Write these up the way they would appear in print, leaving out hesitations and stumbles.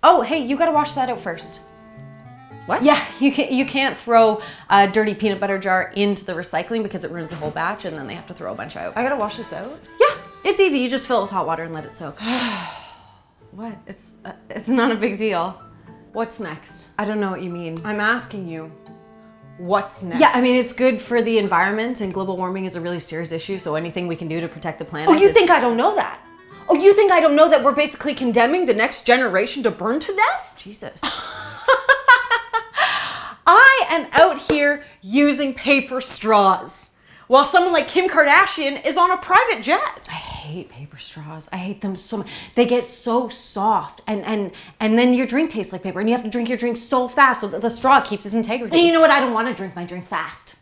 Oh, hey, you gotta wash that out first. What? Yeah, you can't throw a dirty peanut butter jar into the recycling because it ruins the whole batch and then they have to throw a bunch out. I gotta wash this out? Yeah, it's easy. You just fill it with hot water and let it soak. What? It's not a big deal. What's next? I don't know what you mean. I'm asking you, what's next? Yeah, I mean, it's good for the environment and global warming is a really serious issue, so anything we can do to protect the planet. Oh, you think I don't know that? Oh, you think I don't know that we're basically condemning the next generation to burn to death? Jesus. I am out here using paper straws while someone like Kim Kardashian is on a private jet. I hate paper straws. I hate them so much. They get so soft and then your drink tastes like paper and you have to drink your drink so fast so that the straw keeps its integrity. And you know what? I don't want to drink my drink fast.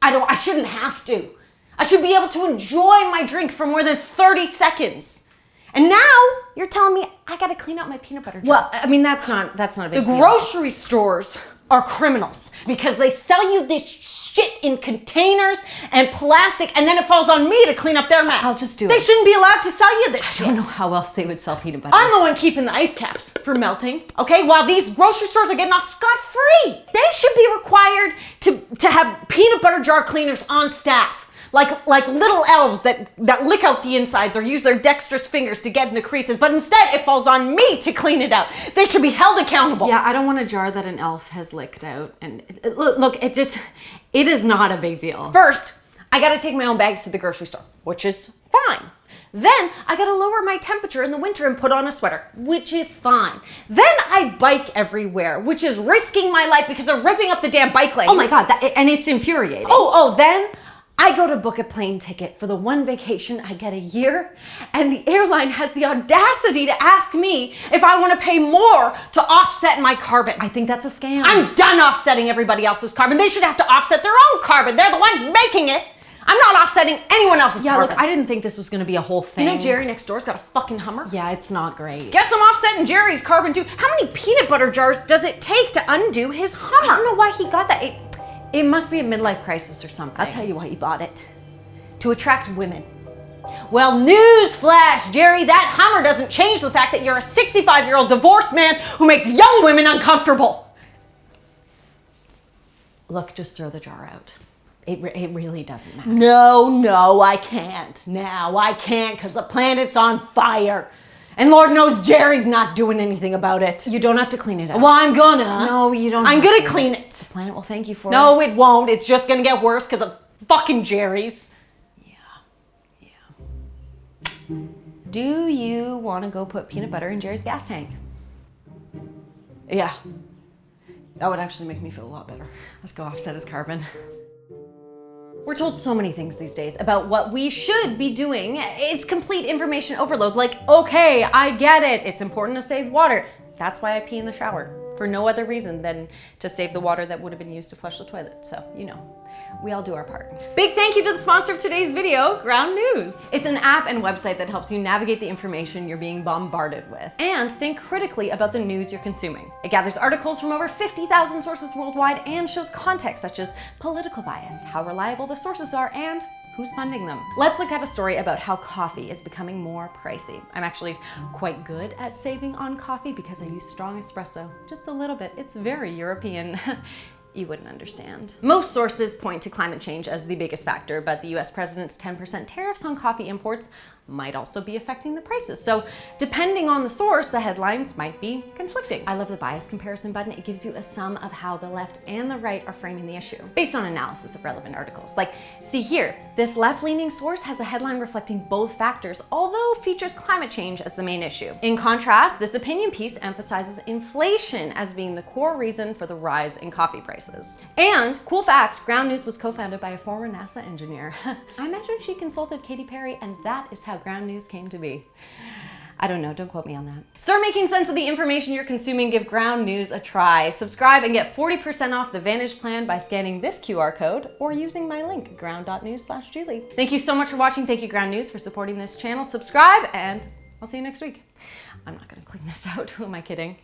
I shouldn't have to. I should be able to enjoy my drink for more than 30 seconds. And now you're telling me I gotta clean out my peanut butter jar. Well, I mean, that's not a big The deal. grocery stores are criminals because they sell you this shit in containers and plastic and then it falls on me to clean up their mess. I'll just do it. They shouldn't be allowed to sell you this shit. I don't know how else they would sell peanut butter. I'm the one keeping the ice caps from melting, okay? While these grocery stores are getting off scot-free. They should be required to have peanut butter jar cleaners on staff. Like little elves that lick out the insides or use their dexterous fingers to get in the creases, but instead it falls on me to clean it out. They should be held accountable. Yeah, I don't want a jar that an elf has licked out. And look, it is not a big deal. First, I gotta take my own bags to the grocery store, which is fine. Then I gotta lower my temperature in the winter and put on a sweater, which is fine. Then I bike everywhere, which is risking my life because they're ripping up the damn bike lanes. Oh my God, and it's infuriating. Then I go to book a plane ticket for the one vacation I get a year, and the airline has the audacity to ask me if I want to pay more to offset my carbon. I think that's a scam. I'm done offsetting everybody else's carbon. They should have to offset their own carbon. They're the ones making it. I'm not offsetting anyone else's carbon. Look, I didn't think this was going to be a whole thing. You know Jerry next door's got a fucking Hummer? Yeah, it's not great. Guess I'm offsetting Jerry's carbon too. How many peanut butter jars does it take to undo his Hummer? I don't know why he got that. It must be a midlife crisis or something. I'll tell you why he bought it. To attract women. Well, newsflash, Jerry, that Hummer doesn't change the fact that you're a 65-year-old divorced man who makes young women uncomfortable. Look, just throw the jar out. It really doesn't matter. No, I can't. Now I can't because the planet's on fire. And Lord knows Jerry's not doing anything about it. You don't have to clean it up. Well, I'm gonna. No, you don't. I'm gonna clean it. The planet will thank you for it. No, it won't. It's just gonna get worse because of fucking Jerry's. Yeah. Do you want to go put peanut butter in Jerry's gas tank? Yeah. That would actually make me feel a lot better. Let's go offset his carbon. We're told so many things these days about what we should be doing. It's complete information overload. Like, okay, I get it. It's important to save water. That's why I pee in the shower. For no other reason than to save the water that would have been used to flush the toilet. So, you know, we all do our part. Big thank you to the sponsor of today's video, Ground News. It's an app and website that helps you navigate the information you're being bombarded with and think critically about the news you're consuming. It gathers articles from over 50,000 sources worldwide and shows context such as political bias, how reliable the sources are, and who's funding them. Let's look at a story about how coffee is becoming more pricey. I'm actually quite good at saving on coffee because I use strong espresso, just a little bit. It's very European. You wouldn't understand. Most sources point to climate change as the biggest factor, but the US president's 10% tariffs on coffee imports might also be affecting the prices. So depending on the source, the headlines might be conflicting. I love the bias comparison button. It gives you a sum of how the left and the right are framing the issue based on analysis of relevant articles. Like, see here, this left-leaning source has a headline reflecting both factors, although features climate change as the main issue. In contrast, this opinion piece emphasizes inflation as being the core reason for the rise in coffee prices. And cool fact, Ground News was co-founded by a former NASA engineer. I imagine she consulted Katy Perry, and that is how Ground News came to be. I don't know, don't quote me on that. Start making sense of the information you're consuming. Give Ground News a try. Subscribe and get 40% off the Vantage plan by scanning this QR code or using my link, ground.news/Julie. Thank you so much for watching. Thank you, Ground News, for supporting this channel. Subscribe, and I'll see you next week. I'm not gonna clean this out. Who am I kidding?